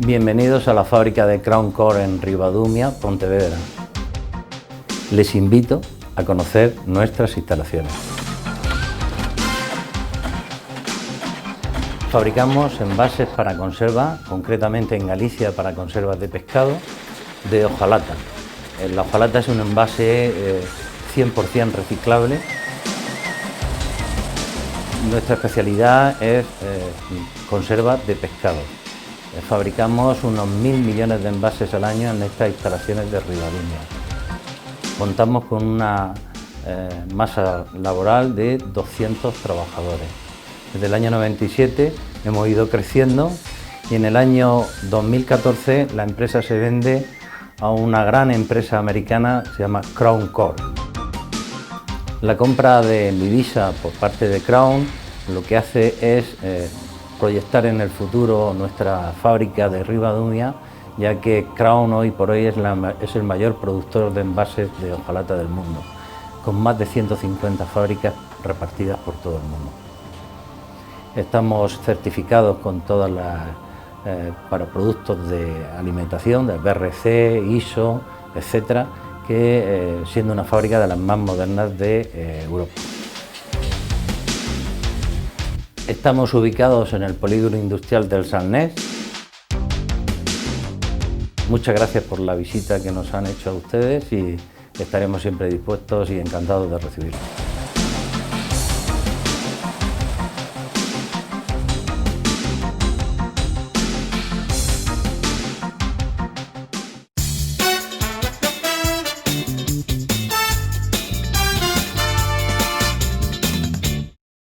Bienvenidos a la fábrica de Crown Core en Ribadumia, Pontevedra. Les invito a conocer nuestras instalaciones. Fabricamos envases para conserva, concretamente en Galicia para conservas de pescado, de hojalata. La hojalata es un envase 100% reciclable. Nuestra especialidad es conserva de pescado. Fabricamos unos 1.000 millones de envases al año en estas instalaciones de Ribadumia. Contamos con una masa laboral de 200 trabajadores. Desde el año 97 hemos ido creciendo y en el año 2014 la empresa se vende a una gran empresa americana, se llama Crown Core. La compra de Midisa por parte de Crown lo que hace es proyectar en el futuro nuestra fábrica de Ribadumia, ya que Crown hoy por hoy es el mayor productor de envases de hojalata del mundo, con más de 150 fábricas repartidas por todo el mundo. Estamos certificados con todas las para productos de alimentación, de BRC, ISO, etcétera, que siendo una fábrica de las más modernas de Europa. Estamos ubicados en el polígono industrial del Salnés. Muchas gracias por la visita que nos han hecho a ustedes y estaremos siempre dispuestos y encantados de recibirlos.